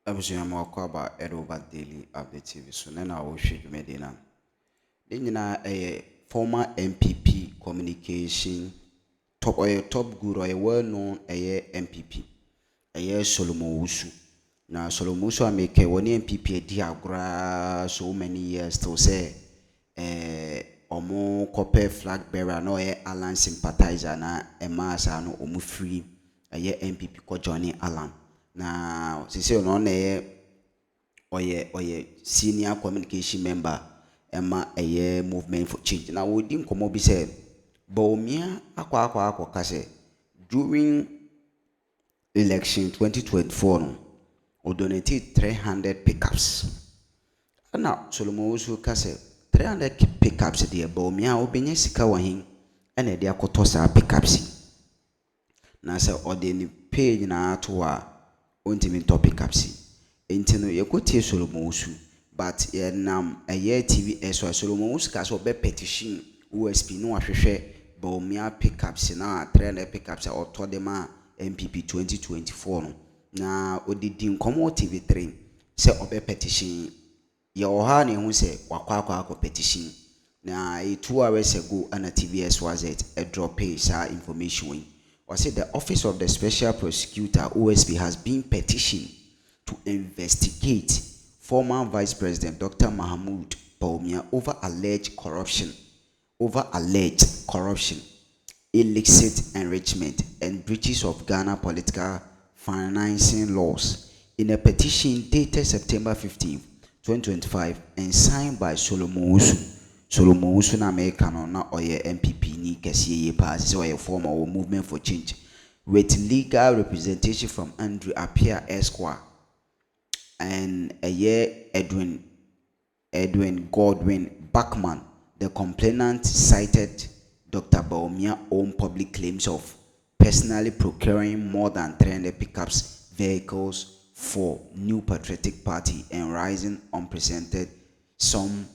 Abusua ma wakɔ aba ɛde daily update TV so na wɔhwɛ dwumadi na ne nyinaa ɛyɛ former NPP communication top guru ɔyɛ well known ɛyɛ NPP ɛyɛ Solomon Owusu na Solomon Owusu ameke wɔne NPP adi agora so many years till say ɔmo kɔpɛ flag bearer na ɔyɛ Alan sympathizer na ɛmaa saa no ɔmo free ɛyɛ NPP kɔ join Alan. Na sisi ono na oye senior communication member ema eye movement for change na we di nkomo bi say Bawumia akwa kase during election 2024 no o donated 300 pickups na Solomon Owusu kase 300 pickups de Bawumia obenye sika wahin ena de akoto sa pickups na say o de ni page na to a ontimi topic capsi enti no yekotie Solomon Owusu but nam eye TV so Solomon Owusu ka so be petition OSP no ahwehwe Bawumia pickups na 300 pickups auto dem a NPP 2024 no na odidi nkomo TV3 se obe petition ye oha na ehu se wakwa petition na 2 hours ago ana TVS was it a drop sa information we. Or said the Office of the Special Prosecutor OSP has been petitioned to investigate former Vice President Dr. Mahmoud Bawumia over alleged corruption, illicit enrichment, and breaches of Ghana political financing laws. In a petition dated September 15, 2025, and signed by Solomon Owusu na America na oye NPP ni Kesi ye pass so oye form of movement for change with legal representation from Andrew Appiah Esquire and Edwin Godwin Bachman. The complainant cited Dr. Bawumia own public claims of personally procuring more than 300 pickups vehicles for New Patriotic Party and raising unprecedented sum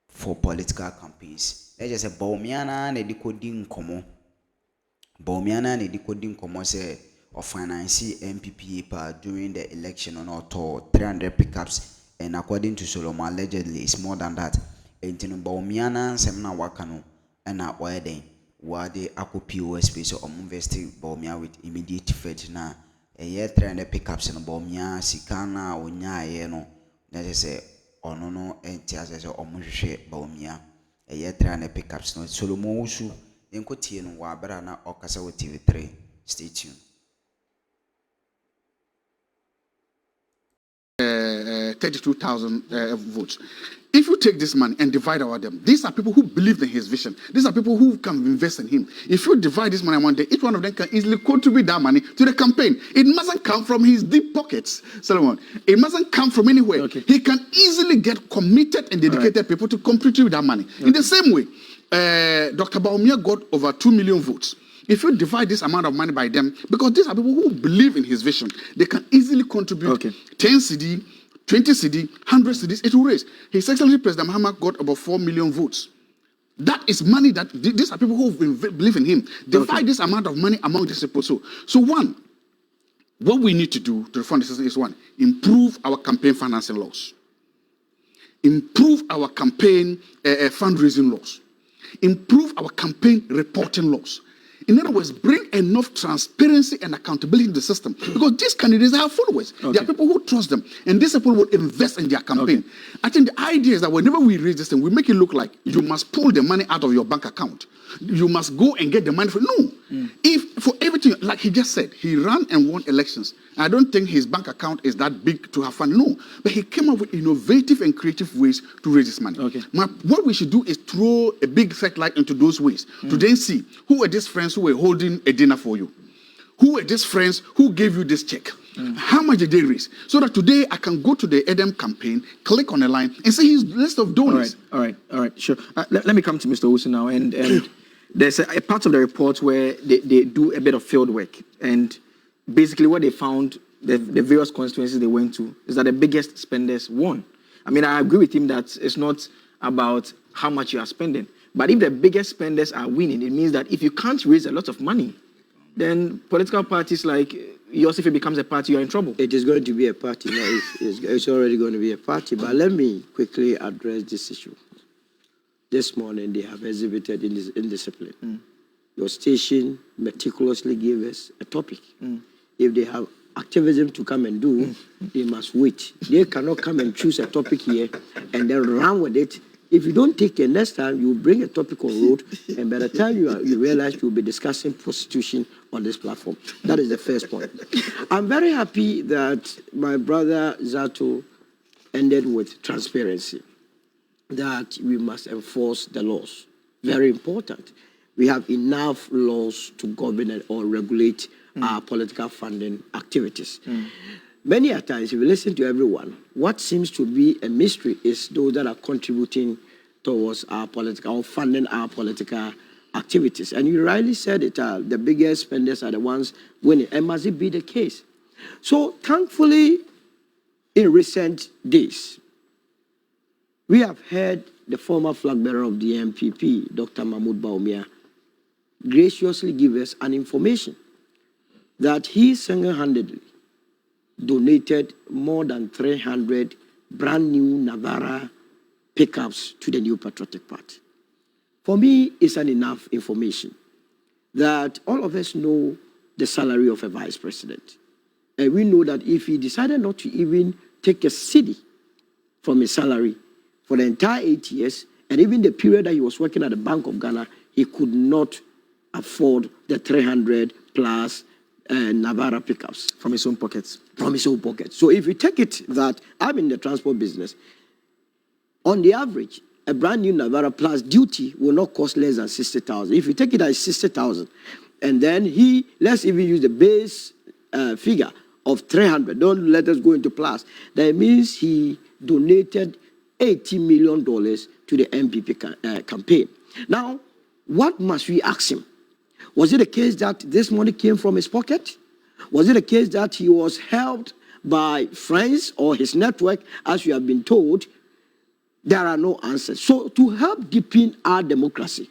for political campaigns. Let's just say Bawumia na di kodi nkomo say of finance NPP during the election on auto 300 pickups, and according to Solomon allegedly it's more than that. Entino Bawumia na semna wakano na wade akopi OSP so investing Bawumia with immediate effect na 300 pickups no Bawumia sikana onya no let's say ono no enti asese omuhwehwe Bawumia 300 pickups no Solomon Owusu enkotie no wa abra na okasa wo TV3. Stay tuned. 32,000 votes. If you take this money and divide among them, these are people who believe in his vision. These are people who can invest in him. If you divide this money among them, each one of them can easily contribute that money to the campaign. It mustn't come from his deep pockets, Solomon. It mustn't come from anywhere. Okay. He can easily get committed and dedicated people to contribute that money. Okay. In the same way, Dr. Bawumia got over 2 million votes. If you divide this amount of money by them, because these are people who believe in his vision, they can easily contribute 10 CD, 20 CD, 100 CDs, it will raise. His Excellency President Mahama got about 4 million votes. That is money that these are people who believe in him. Divide this amount of money among these people. So one, what we need to do to reform the system is one, improve our campaign financing laws. Improve our campaign fundraising laws. Improve our campaign reporting laws. In other words, bring enough transparency and accountability in the system. Because these candidates have followers. Okay. There are people who trust them. And these people will invest in their campaign. Okay. I think the idea is that whenever we raise this thing, we make it look like you must pull the money out of your bank account. You must go and get the money. No. If for everything, like he just said, he ran and won elections. I don't think his bank account is that big to have fun. No. But he came up with innovative and creative ways to raise this money. Okay. What we should do is throw a big light into those ways to then see who are these friends who were holding a dinner for you. Who are these friends who gave you this check? How much did they raise? So that today I can go to the Edem campaign, click on the line, and see his list of donors. All right, sure. Let me come to Mr. Owusu now. And there's a part of the report where they do a bit of field work. And basically what they found, the various constituencies they went to, is that the biggest spenders won. I mean, I agree with him that it's not about how much you are spending. But if the biggest spenders are winning, it means that if you can't raise a lot of money, then political parties like yours, if it becomes a party, you're in trouble. It is going to be a party. No, it's already going to be a party. But let me quickly address this issue. This morning, they have exhibited indiscipline. Your station meticulously gave us a topic. If they have activism to come and do, they must wait. They cannot come and choose a topic here and then run with it. If you don't take it next time, you bring a topic on road, and by the time you realize you'll be discussing prostitution on this platform. That is the first point. I'm very happy that my brother Zato ended with transparency, that we must enforce the laws. Very important. We have enough laws to govern or regulate our political funding activities. Many a times, if you listen to everyone, what seems to be a mystery is those that are contributing towards our political, or funding our political activities. And you rightly said it, the biggest spenders are the ones winning. And must it be the case? So, thankfully, in recent days, we have heard the former flag bearer of the NPP, Dr. Bawumia, graciously give us an information that he single-handedly donated more than 300 brand new Navara pickups to the New Patriotic Party. For me, it's an enough information that all of us know the salary of a vice president. And we know that if he decided not to even take a cedi from his salary for the entire 8 years, and even the period that he was working at the Bank of Ghana, he could not afford the 300 plus Navara pickups. From his own pockets. From his own pockets. So if you take it that I'm in the transport business, on the average, a brand new Navara plus duty will not cost less than 60,000. If you take it as 60,000, and then let's even use the base figure of 300. Don't let us go into plus. That means he donated $80 million to the NPP campaign. Now, what must we ask him? Was it a case that this money came from his pocket? Was it a case that he was helped by friends or his network, as we have been told? There are no answers. So to help deepen our democracy,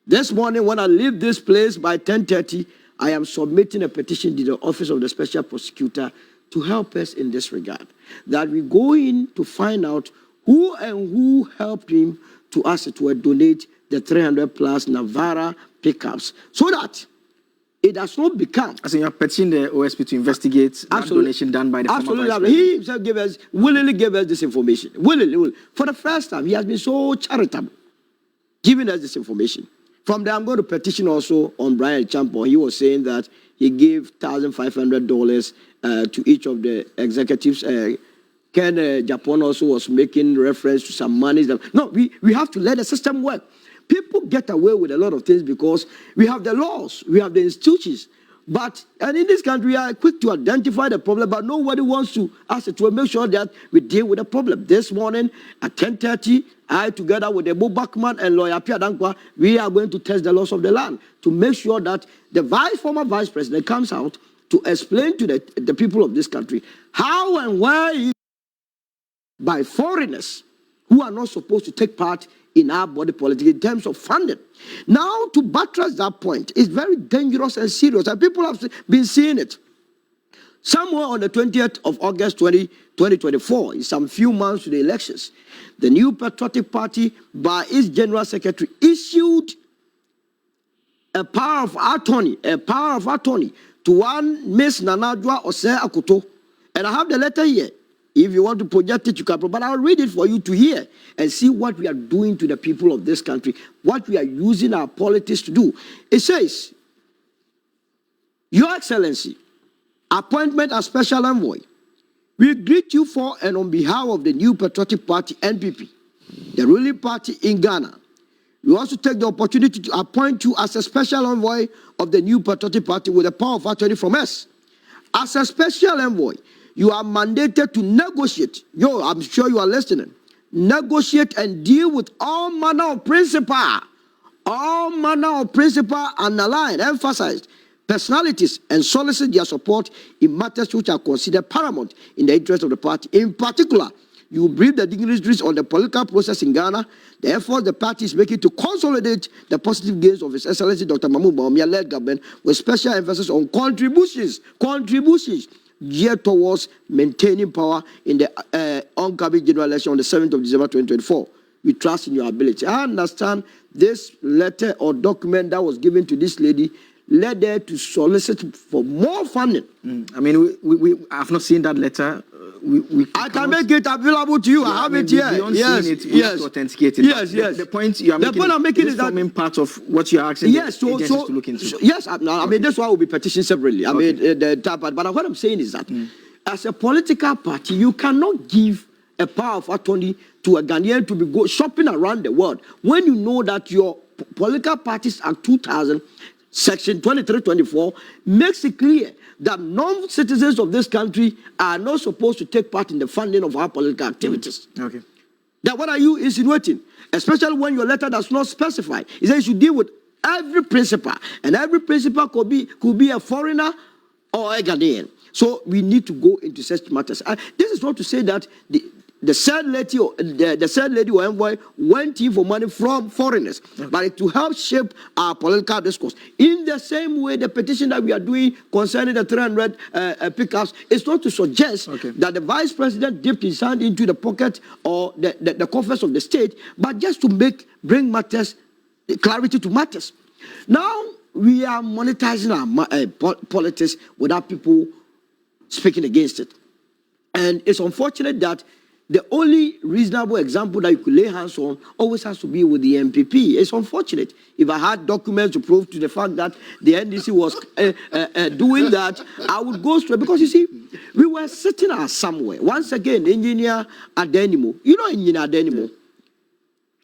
this morning when I leave this place by 10:30, I am submitting a petition to the Office of the Special Prosecutor to help us in this regard. That we go in to find out who helped him to, as it were, donate the 300 plus Navara pickups, so that it does not become. As in, you're petitioning the OSP to investigate that donation done by the former vice president. He himself willingly gave us this information. Willingly. For the first time, he has been so charitable, giving us this information. From there, I'm going to petition also on Brian Champo. He was saying that he gave $1,500 to each of the executives. Ken Japan also was making reference to some money. No, we have to let the system work. People get away with a lot of things because we have the laws, we have the institutions. And in this country, we are quick to identify the problem, but nobody wants to ask it to make sure that we deal with the problem. This morning at 10:30, I, together with Ebo Bachman and Lawyer Pia Dankwa, we are going to test the laws of the land to make sure that the former vice president comes out to explain to the people of this country how and why by foreigners who are not supposed to take part in our body politic in terms of funding. Now, to buttress that point, is very dangerous and serious, and people have been seeing it. Somewhere on the 20th of August 2024, in some few months to the elections, the New Patriotic Party, by its General Secretary, issued a power of attorney to one Miss Nanadwa Ose Akoto. And I have the letter here. If you want to project it, you can, but I'll read it for you to hear and see what we are doing to the people of this country, what we are using our politics to do. It says, Your Excellency, appointment as Special Envoy, we greet you for and on behalf of the New Patriotic Party, NPP, the ruling party in Ghana. We also take the opportunity to appoint you as a Special Envoy of the New Patriotic Party with the power of attorney from us. As a Special Envoy, you are mandated to negotiate. I'm sure you are listening. Negotiate and deal with all manner of principle. All manner of principle underlined, emphasized, personalities, and solicit their support in matters which are considered paramount in the interest of the party. In particular, you brief the dignitaries on the political process in Ghana, the effort the party is making to consolidate the positive gains of His Excellency Dr. Mahmoud Bawumia-led government with special emphasis on contributions geared towards maintaining power in the oncoming general election on the 7th of December 2024. We trust in your ability. I understand this letter or document that was given to this lady led her to solicit for more funding. I mean, we have not seen that letter. I can make it available to you. Yeah, I have it here. Yes, to authenticate it. Yes. The point you are making, I'm making is that forming part of what you are asking the agencies to look into. Yes, I mean, that's why we'll be petitioning separately. I mean, the type, but what I'm saying is that as a political party, you cannot give a power of attorney to a Ghanaian to be shopping around the world when you know that your political parties Act 2000, Section 2324, makes it clear that non-citizens of this country are not supposed to take part in the funding of our political activities. Okay. Then what are you insinuating? Especially when your letter does not specify. It says you should deal with every principal, and every principal could be a foreigner or a Ghanaian. So we need to go into such matters. This is not to say that the said lady or envoy went in for money from foreigners, but to help shape our political discourse. In the same way, the petition that we are doing concerning the 300 pickups is not to suggest that the vice president dipped his hand into the pocket or the coffers of the state, but just to bring matters, clarity to matters. Now, we are monetizing our politics without people speaking against it. And it's unfortunate that the only reasonable example that you could lay hands on always has to be with the NPP. It's unfortunate. If I had documents to prove to the fact that the NDC was doing that, I would go straight. Because you see, we were sitting somewhere. Once again, Engineer Adenimo. You know Engineer Adenimo?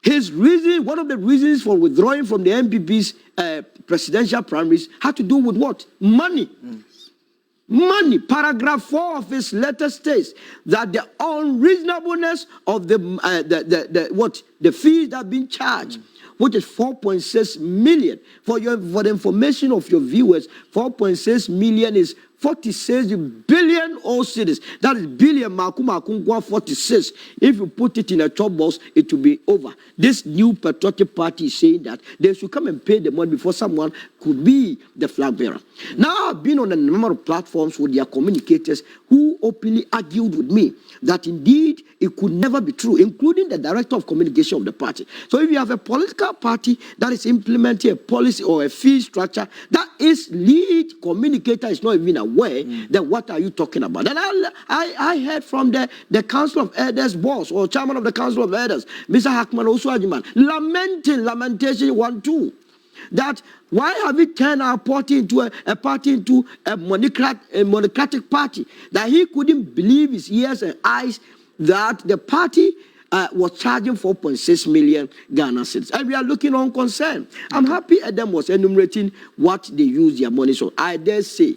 His reason, one of the reasons for withdrawing from the NPP's presidential primaries had to do with what? Money. Money. Paragraph 4 of his letter states that the unreasonableness of the fees that have been charged, which is 4.6 million. For the information of your viewers, 4.6 million is 46 billion old cities. That is billion 46. If you put it in a chop box, it will be over. This new patriotic party is saying that they should come and pay the money before someone could be the flag bearer. Now, I've been on a number of platforms with their communicators who openly argued with me that indeed it could never be true, including the director of communication of the party. So if you have a political party that is implementing a policy or a fee structure that its lead communicator is not even aware, then what are you talking about? And I heard from the Council of Elders boss or chairman of the Council of Elders, Mr. Hakman Osuajiman, lamentation 1-2. That why have we turned our party into a monocratic party? That he couldn't believe his ears and eyes that the party was charging 4.6 million Ghana cedis. And we are looking on concern. I'm happy Adam was enumerating what they use their money on. I dare say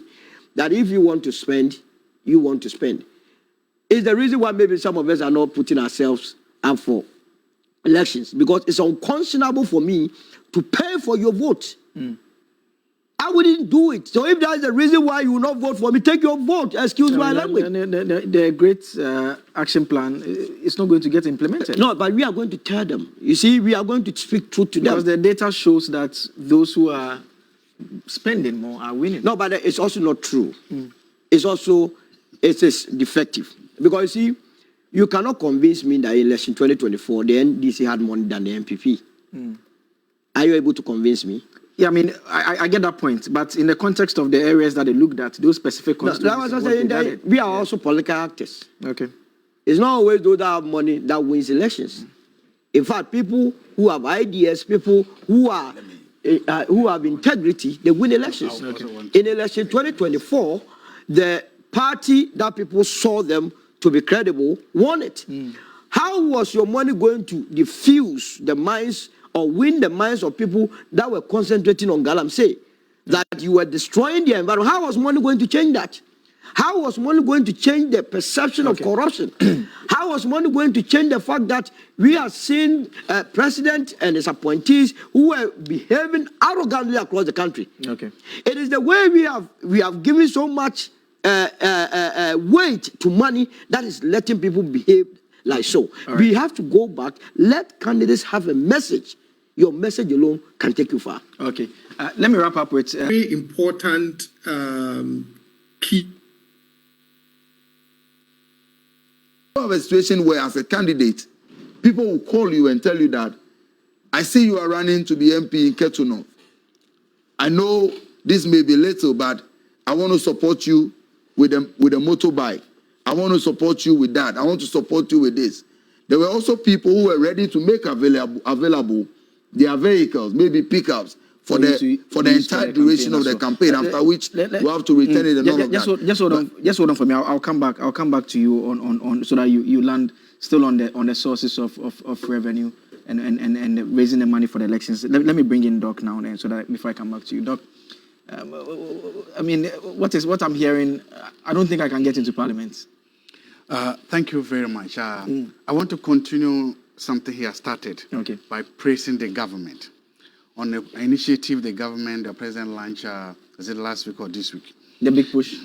that if you want to spend, you want to spend. It's the reason why maybe some of us are not putting ourselves up for elections, because it's unconscionable for me to pay for your vote. I wouldn't do it. So if that's the reason why you will not vote for me, take your vote. Excuse my language. The great action plan is not going to get implemented. No, but we are going to tell them. You see, we are going to speak truth to them. Because the data shows that those who are spending more are winning. No, but it's also not true. It is defective. Because you see, you cannot convince me that in election 2024, the NDC had more than the NPP. Are you able to convince me? Yeah, I mean, I get that point, but in the context of the areas that they looked at, those specific constituencies, that was saying that we are also political actors. Okay. It's not always those that have money that wins elections. In fact, people who have ideas, people who have integrity, they win elections. In election 2024, the party that people saw them to be credible won it. How was your money going to diffuse the minds or win the minds of people that were concentrating on Galamsey? That you were destroying the environment. How was money going to change that? How was money going to change the perception of corruption? How was money going to change the fact that we are seeing a president and his appointees who were behaving arrogantly across the country? It is the way we have given so much weight to money that is letting people behave like so. We have to go back. Let candidates have a message. Your message alone can take you far. Okay. Let me wrap up with very important key. You have a situation where, as a candidate, people will call you and tell you that I see you are running to be MP in Ketu North. I know this may be little, but I want to support you with a motorbike. I want to support you with that. I want to support you with this. There were also people who were ready to make available their vehicles, maybe pickups, for the entire duration of the campaign. After which we have to return it and all of that. Just hold on for me. I'll come back. I'll come back to you on so that you land still on the sources of revenue and raising the money for the elections. Let me bring in Doc now, so that before I come back to you, Doc. I mean, what I'm hearing, I don't think I can get into Parliament. Thank you very much. I want to continue something he has started by praising the government on the initiative the government, the president launched, is it last week or this week? The big push.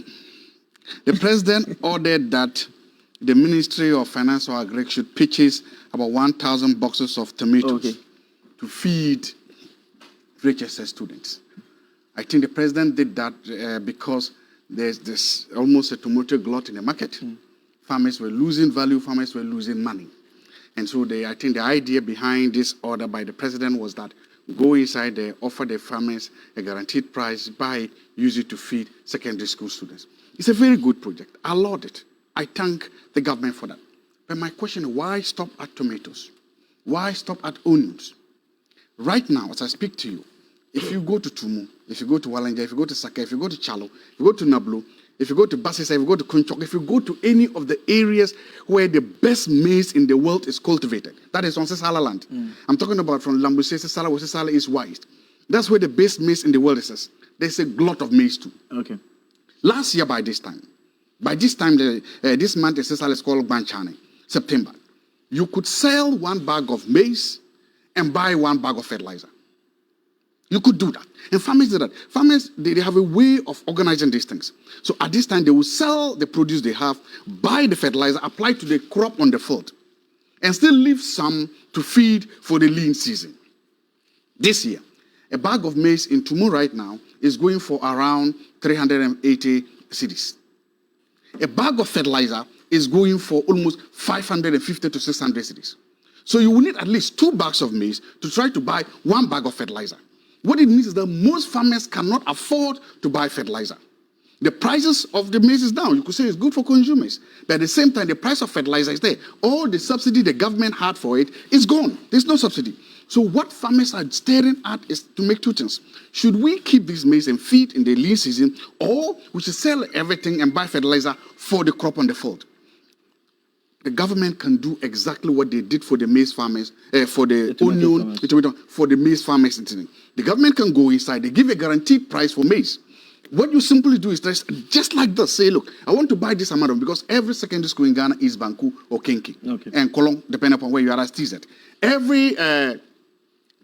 The president ordered that the Ministry of Finance or Agri should purchase about 1,000 boxes of tomatoes to feed HSS students. I think the president did that because there's almost a tomato glut in the market. Farmers were losing value, farmers were losing money. And so I think the idea behind this order by the president was that go inside there, offer the farmers a guaranteed price, buy it, use it to feed secondary school students. It's a very good project. I laud it. I thank the government for that. But my question is, why stop at tomatoes? Why stop at onions? Right now, as I speak to you, if you go to Tumu, if you go to Walanja, if you go to Saka, if you go to Chalo, if you go to Nablu, if you go to Basisa, if you go to Kunchok, if you go to any of the areas where the best maize in the world is cultivated, that is on Sesala land. I'm talking about from Lambuse, Sesala, where Sesala is wide. That's where the best maize in the world is. There's a glut of maize too. Okay. Last year by this time, this month, Sesala is called Banchane, September. You could sell 1 bag of maize and buy 1 bag of fertilizer. You could do that. And farmers do that. Farmers, they have a way of organizing these things. So at this time, they will sell the produce they have, buy the fertilizer, apply to the crop on the field, and still leave some to feed for the lean season. This year, a bag of maize in Tumu right now is going for around 380 cedis. A bag of fertilizer is going for almost 550 to 600 cedis. So you will need at least 2 bags of maize to try to buy 1 bag of fertilizer. What it means is that most farmers cannot afford to buy fertilizer. The prices of the maize is down. You could say it's good for consumers. But at the same time, the price of fertilizer is there. All the subsidy the government had for it is gone. There's no subsidy. So what farmers are staring at is to make 2 things. Should we keep this maize and feed in the lean season, or we should sell everything and buy fertilizer for the crop on the field? The government can do exactly what they did for the maize farmers, for the onion, for the maize farmers. The government can go inside, they give a guaranteed price for maize. What you simply do is just like this, say, look, I want to buy this amount of, because every secondary school in Ghana is Banku or Kenki, and Kolong, depending upon where you are as TZ.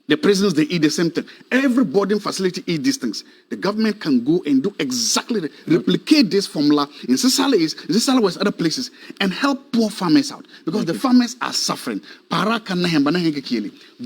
The prisons, they eat the same thing. Every boarding facility eat these things. The government can go and do exactly, replicate this formula in Sisala West, other places, and help poor farmers out. Because the farmers are suffering.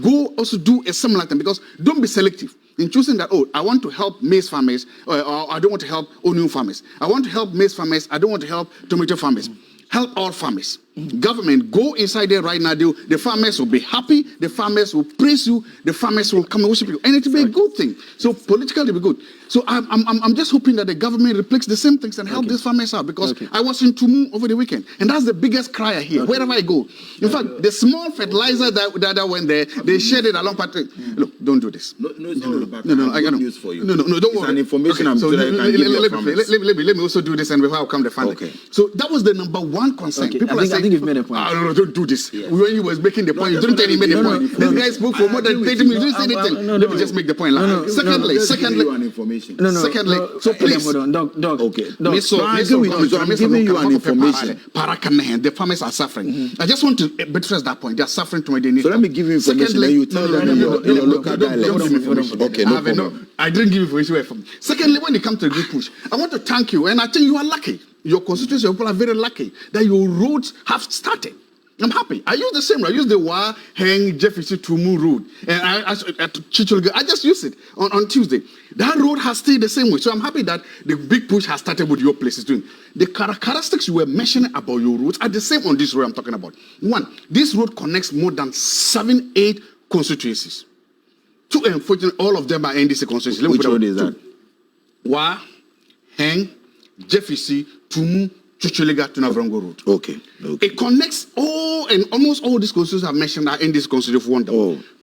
Go also do a similar thing, because don't be selective in choosing that, I want to help maize farmers, or I don't want to help onion farmers. I want to help maize farmers, I don't want to help tomato farmers. Help all farmers. Government, go inside there right now. The farmers will be happy. The farmers will praise you. The farmers will come and worship you. And it will be a good thing. So politically, it will be good. So I'm just hoping that the government replies the same things and help these farmers out. Because I was in Tumu over the weekend. And that's the biggest crier here, wherever I go. In fact, the small fertilizer that went there, they shared it along Patrick. Look, don't do this. No, I got news for you. No, don't worry. It's an information I'm so sure I can give your farmers. Let me also do this, and before I come the funding. Okay. So that was the number 1 concern. People are saying, I think you've made a point. No, don't do this. Yes. When you was making the point, you didn't tell him the point. This guy spoke for more than 30 minutes. You didn't say anything. Let me just make the point. Secondly, so please. Hold on, Doc. Okay. I'm giving you an information. The farmers are suffering. I just want to buttress that point. They are suffering to my need. So let me give you information and you tell them in your local dialect. Okay, no problem. I didn't give you information. Secondly, when it comes to the good push, I want to thank you, and I think you are lucky. Your constituency people are very lucky that your roads have started. I'm happy. I use the same road. I use the Wa Heng Jeffrey Tumu road. And at Chichulga, I just used it on Tuesday. That road has stayed the same way. So I'm happy that the big push has started with your places doing. The characteristics you were mentioning about your roads are the same on this road I'm talking about. One, this road connects more than 7-8 constituencies. Two, unfortunately, all of them are NDC constituencies. Which road is that? Wa Heng Jeffrey Tumu Chuchulega to Navrongo Road. Okay. It connects all and almost all these constituencies I've mentioned are in this constituency.